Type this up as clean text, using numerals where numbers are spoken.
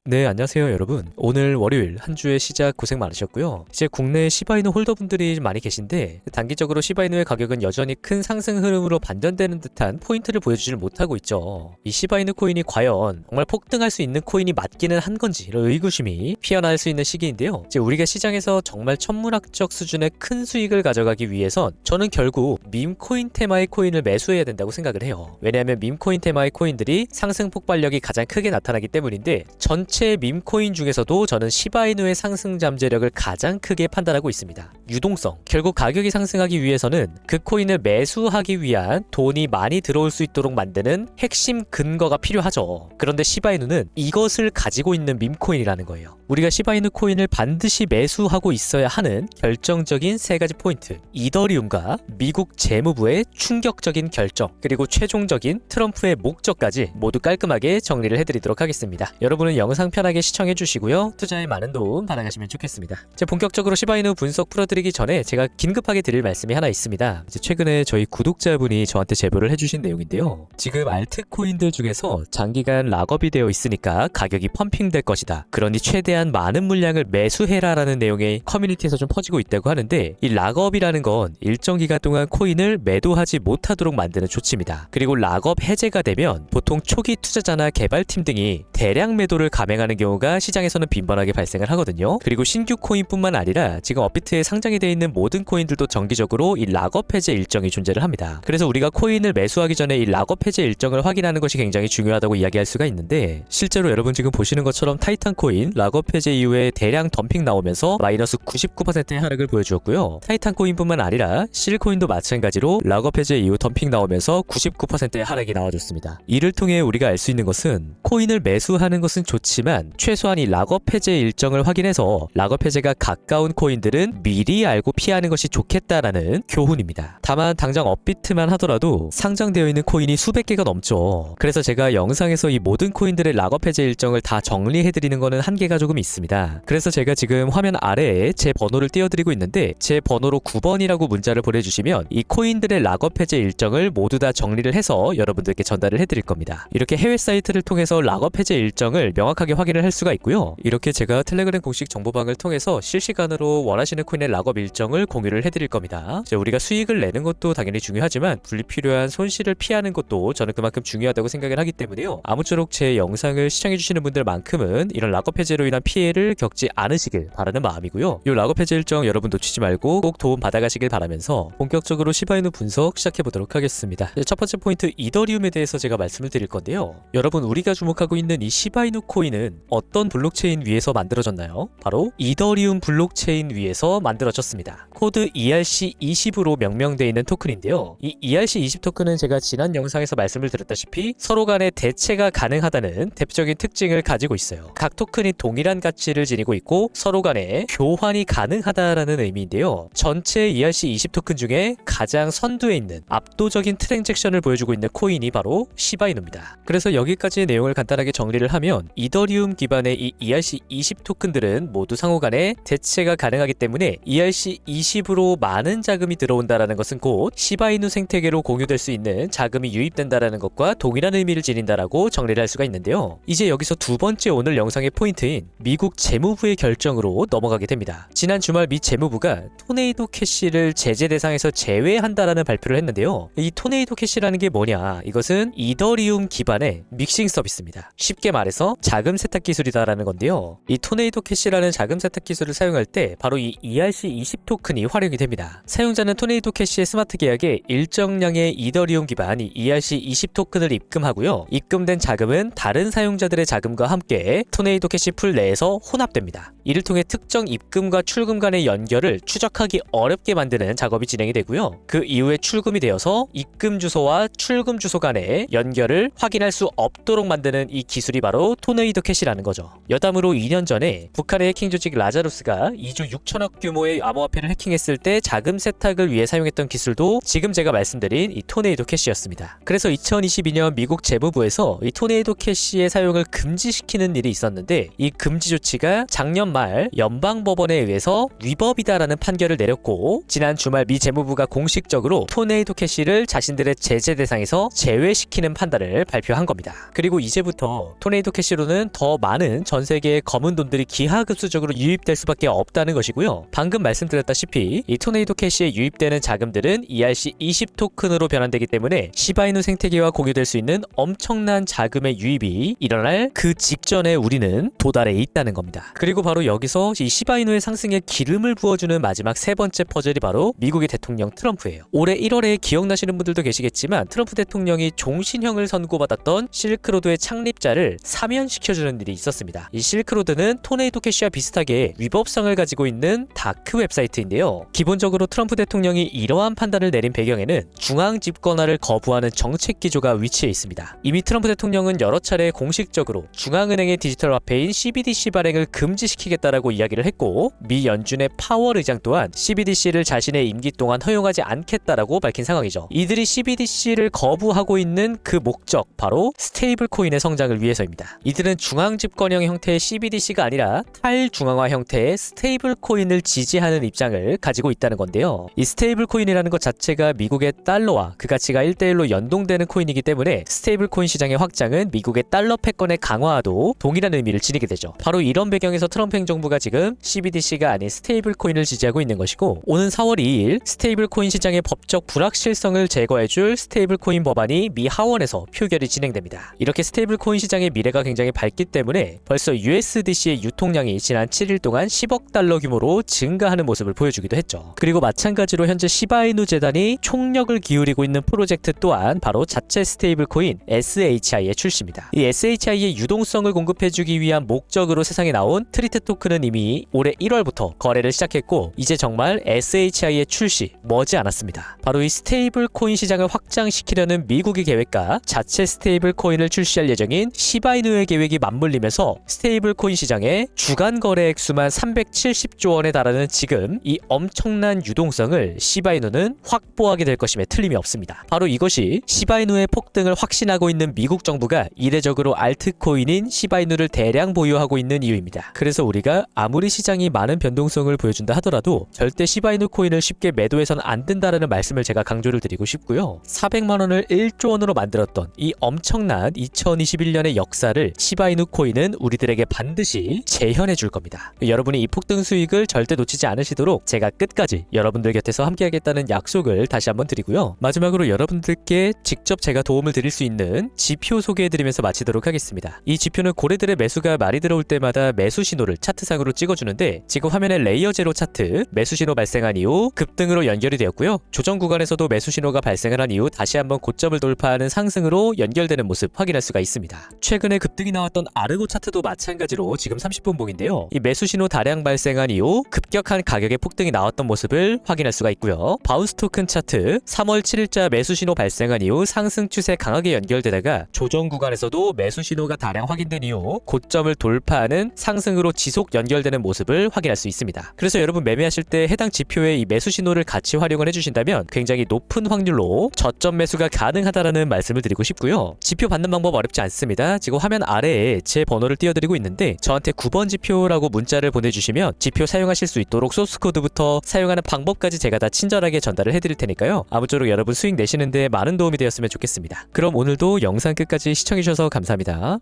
네, 안녕하세요 여러분. 오늘 월요일 한 주의 시작 고생 많으셨고요. 이제 국내 시바이누 홀더분들이 많이 계신데 단기적으로 시바이누의 가격은 여전히 큰 상승 흐름으로 반전되는 듯한 포인트를 보여주질 못하고 있죠. 이 시바이누 코인이 과연 정말 폭등할 수 있는 코인이 맞기는 한 건지 이런 의구심이 피어날 수 있는 시기인데요. 이제 우리가 시장에서 정말 천문학적 수준의 큰 수익을 가져가기 위해선 저는 결국 밈코인 테마의 코인을 매수해야 된다고 생각을 해요. 왜냐하면 밈코인 테마의 코인들이 상승 폭발력이 가장 크게 나타나기 때문인데 전체 밈코인 중에서도 저는 시바이누의 상승 잠재력을 가장 크게 판단하고 있습니다. 유동성, 결국 가격이 상승하기 위해서는 그 코인을 매수하기 위한 돈이 많이 들어올 수 있도록 만드는 핵심 근거가 필요하죠. 그런데 시바이누는 이것을 가지고 있는 밈코인이라는 거예요. 우리가 시바이누 코인을 반드시 매수하고 있어야 하는 결정적인 세 가지 포인트, 이더리움과 미국 재무부의 충격적인 결정, 그리고 최종적인 트럼프의 목적까지 모두 깔끔하게 정리를 해드리도록 하겠습니다. 여러분은 영상 편하게 시청해 주시고요. 투자에 많은 도움 받아가시면 좋겠습니다. 이제 본격적으로 시바이누 분석 풀어드리기 전에 제가 긴급하게 드릴 말씀이 하나 있습니다. 이제 최근에 저희 구독자분이 저한테 제보를 해주신 내용인데요. 지금 알트코인들 중에서 장기간 락업이 되어 있으니까 가격이 펌핑될 것이다. 그러니 최대한 많은 물량을 매수해라 라는 내용의 커뮤니티에서 좀 퍼지고 있다고 하는데, 이 락업이라는 건 일정 기간 동안 코인을 매도하지 못하도록 만드는 조치입니다. 그리고 락업 해제가 되면 보통 초기 투자자나 개발팀 등이 대량 매도를 감행하는 경우가 시장에서는 빈번하게 발생을 하거든요. 그리고 신규 코인뿐만 아니라 지금 업비트에 상장이 되어 있는 모든 코인들도 정기적으로 이 락업 해제 일정이 존재를 합니다. 그래서 우리가 코인을 매수하기 전에 이 락업 해제 일정을 확인하는 것이 굉장히 중요하다고 이야기할 수가 있는데, 실제로 여러분 지금 보시는 것처럼 타이탄 코인 락업 해제 이후에 대량 덤핑 나오면서 마이너스 99%의 하락을 보여주었고요. 타이탄 코인뿐만 아니라 실코인도 마찬가지로 락업 해제 이후 덤핑 나오면서 99%의 하락이 나와줬습니다. 이를 통해 우리가 알 수 있는 것은 코인을 매수하는 것은 좋지만 최소한 이 락업 해제 일정을 확인해서 락업 해제가 가까운 코인들은 미리 알고 피하는 것이 좋겠다라는 교훈입니다. 다만 당장 업비트만 하더라도 상장되어 있는 코인이 수백 개가 넘죠. 그래서 제가 영상에서 이 모든 코인들의 락업 해제 일정을 다 정리해드리는 거는 한계가 조금 있습니다. 그래서 제가 지금 화면 아래에 제 번호를 띄워드리고 있는데, 제 번호로 9번이라고 문자를 보내주시면 이 코인들의 락업 해제 일정을 모두 다 정리를 해서 여러분들께 전달을 해드릴 겁니다. 이렇게 해외 사이트를 통해서 락업 해제 일정을 명확하게 확인을 할 수가 있고요. 이렇게 제가 텔레그램 공식 정보방을 통해서 실시간으로 원하시는 코인의 락업 일정을 공유를 해드릴 겁니다. 우리가 수익을 내는 것도 당연히 중요하지만 불필요한 손실을 피하는 것도 저는 그만큼 중요하다고 생각을 하기 때문에요. 아무쪼록 제 영상을 시청해주시는 분들만큼은 이런 락업 해제로 인한 피해를 겪지 않으시길 바라는 마음이고요. 이 락업 해제 일정 여러분 놓치지 말고 꼭 도움 받아가시길 바라면서 본격적으로 시바이누 분석 시작해보도록 하겠습니다. 첫 번째 포인트, 이더리움에 대해서 제가 말씀을 드릴 건데요. 여러분, 우리가 주목하고 있는 이 시바이누 코인은 어떤 블록체인 위에서 만들어졌나요? 바로 이더리움 블록체인 위에서 만들어졌습니다. 코드 ERC20으로 명명되어 있는 토큰인데요. 이 ERC20 토큰은 제가 지난 영상에서 말씀을 드렸다시피 서로 간의 대체가 가능하다는 대표적인 특징을 가지고 있어요. 각 토큰이 동일한 가치를 지니고 있고 서로 간에 교환이 가능하다라는 의미인데요. 전체 ERC20 토큰 중에 가장 선두에 있는 압도적인 트랜잭션을 보여주고 있는 코인이 바로 시바이누입니다. 그래서 여기까지의 내용을 간단하게 정리를 하면, 이더리움 기반의 이 ERC20 토큰들은 모두 상호 간에 대체가 가능하기 때문에 ERC20으로 많은 자금이 들어온다라는 것은 곧 시바이누 생태계로 공유될 수 있는 자금이 유입된다라는 것과 동일한 의미를 지닌다라고 정리를 할 수가 있는데요. 이제 여기서 두 번째 오늘 영상의 포인트인 미국 재무부의 결정으로 넘어가게 됩니다. 지난 주말 미 재무부가 토네이도 캐시를 제재 대상에서 제외한다라는 발표를 했는데요. 이 토네이도 캐시라는 게 뭐냐? 이것은 이더리움 기반의 믹싱 서비스입니다. 쉽게 말해서 자금 세탁 기술이다라는 건데요. 이 토네이도 캐시라는 자금 세탁 기술을 사용할 때 바로 이 ERC20 토큰이 활용이 됩니다. 사용자는 토네이도 캐시의 스마트 계약에 일정량의 이더리움 기반 이 ERC20 토큰을 입금하고요. 입금된 자금은 다른 사용자들의 자금과 함께 토네이도 캐시 풀 내에서 혼합됩니다. 이를 통해 특정 입금과 출금 간의 연결을 추적하기 어렵게 만드는 작업이 진행이 되고요. 그 이후에 출금이 되어서 입금 주소와 출금 주소 간의 연결을 확인할 수 없도록 만드는 이 기술이 바로 토네이도 캐시라는 거죠. 여담으로 2년 전에 북한의 해킹 조직 라자루스가 2조 6천억 규모의 암호화폐를 해킹했을 때 자금 세탁을 위해 사용했던 기술도 지금 제가 말씀드린 이 토네이도 캐시였습니다. 그래서 2022년 미국 재무부에서 이 토네이도 캐시의 사용을 금지시키는 일이 있었는데, 이 금지 조치가 작년 말 연방법원에 의해서 위법이다라는 판결을 내렸고, 지난 주말 미 재무부가 공식적으로 토네이도 캐시를 자신들의 제재 대상에서 제외시키는 판단을 발표한 겁니다. 그리고 이제부터 토네이도 캐시로는 더 많은 전 세계의 검은 돈들이 기하급수적으로 유입될 수밖에 없다는 것이고요. 방금 말씀드렸다시피 이 토네이도 캐시에 유입되는 자금들은 ERC20 토큰으로 변환되기 때문에 시바이누 생태계와 공유될 수 있는 엄청난 자금의 유입이 일어날 그 직전에 우리는 도달해 있다는 겁니다. 그리고 바로 여기서 이 시바이누의 상승에 기름을 부어주는 마지막 세 번째 퍼즐이 바로 미국의 대통령 트럼프예요. 올해 1월에 기억나시는 분들도 계시겠지만 트럼프 대통령이 종신형을 선고받았던 실크로드의 창립자를 사면시켜주는 일이 있었습니다. 이 실크로드는 토네이도 캐시와 비슷하게 위법성을 가지고 있는 다크 웹사이트인데요. 기본적으로 트럼프 대통령이 이러한 판단을 내린 배경에는 중앙 집권화를 거부하는 정책 기조가 위치해 있습니다. 이미 트럼프 대통령은 여러 차례 공식적으로 중앙은행의 디지털 화폐인 CBDC 발행을 금지시키겠다라고 이야기를 했고, 미 연준의 파월 의장 또한 CBDC를 자신의 임기 동안 허용하지 않겠다라고 밝힌 상황이죠. 이들이 CBDC를 거부하고 있는 그 목적, 바로 스테이블 코인의 성장을 위해서입니다. 이들은 중앙 집권형 형태의 CBDC가 아니라 탈중앙화 형태의 스테이블 코인을 지지하는 입장을 가지고 있다는 건데요. 이 스테이블 코인이라는 것 자체가 미국의 달러와 그 가치가 1대1로 연동되는 코인이기 때문에 스테이블 코인 시장의 확장은 미국의 달러 패권의 강화와도 동일한 의미를 지니게 되죠. 바로 이런 배경에서 트럼프 행정부가 지금 CBDC가 아닌 스테이블 코인을 지지하고 있는 것이고, 오는 4월 2일 스테이블 코인 시장의 법적 불확실성을 제거해줄 스테이블 코인 법안이 미 하원에서 표결이 진행됩니다. 이렇게 스테이블 코인 시장의 미래가 굉장히 밝기 때문에 벌써 USDC의 유통량이 지난 7일 동안 10억 달러 규모로 증가하는 모습을 보여주기도 했죠. 그리고 마찬가지로 현재 시바이누 재단이 총력을 기울이고 있는 프로젝트 또한 바로 자체 스테이블 코인 SHI의 출시입니다. 이 SHI의 유동성을 공급해주기 위한 목적으로 세상에 나온 트리트 토큰은 이미 올해 1월부터 거래를 시작했고, 이제 정말 SHI의 출시 머지않았습니다. 바로 이 스테이블 코인 시장을 확장시키려는 미국의 계획과 자체 스테이블 코인을 출시할 예정인 시바이누의 계획이 맞물리면서 스테이블 코인 시장의 주간 거래 액수만 370조 원에 달하는 지금 이 엄청난 유동성을 시바이누는 확보하게 될 것임에 틀림이 없습니다. 바로 이것이 시바이누의 폭등을 확신하고 있는 미국 정부가 이례적으로 알트코인인 시바이누를 대량 보유하고 있는 이유입니다. 그래서 우리가 아무리 시장이 많은 변동성을 보여준다 하더라도 절대 시바이누 코인을 쉽게 매도해서는 안 된다라는 말씀을 제가 강조를 드리고 싶고요. 400만 원을 1조 원으로 만들었던 이 엄청난 2021년의 역사를 시바이누 코인은 우리들에게 반드시 재현해 줄 겁니다. 여러분이 이 폭등 수익을 절대 놓치지 않으시도록 제가 끝까지 여러분들 곁에서 함께하겠다는 약속을 다시 한번 드리고요. 마지막으로 여러분들께 직접 제가 도움을 드릴 수 있는 지표 소개해드리면서 마치도록 하겠습니다. 이 지표는 고래들의 매수가 많이 들어올 때마다 매수 신호를 차트상으로 찍어주는데, 지금 화면에 레이어 제로 차트 매수 신호 발생한 이후 급등으로 연결이 되었고요. 조정 구간에서도 매수 신호가 발생을 한 이후 다시 한번 고점을 돌파하는 상승으로 연결되는 모습 확인할 수가 있습니다. 최근에 급등이 나왔던 아르고 차트도 마찬가지로 지금 30분 봉인데요. 이 매수 신호 다량 발생한 이후 급격한 가격의 폭등이 나왔던 모습을 확인할 수가 있고요. 바운스 토큰 차트 3월 7일자 매수 신호 발생한 이후 상승 추세 강하게 연결되다가 조정 구간에서도 매수 신호가 다량 확인된 이후 고점을 돌파하는 상승으로 지속 연결되는 모습을 확인할 수 있습니다. 그래서 여러분 매매하실 때 해당 지표의 이 매수 신호를 같이 활용을 해주신다면 굉장히 높은 확률로 저점 매수가 가능하다라는 말씀을 드리고 싶고요. 지표 받는 방법 어렵지 않습니다. 지금 화면 아래에 제 번호를 띄워드리고 있는데 저한테 9번 지표라고 문자를 보내주시면 지표 사용하실 수 있도록 소스코드부터 사용하는 방법까지 제가 다 친절하게 전달을 해드릴 테니까요. 아무쪼록 여러분 수익 내시는데 많은 도움이 되었으면 좋겠습니다. 그럼 오늘도 영상 끝까지 시청해주셔서 감사합니다.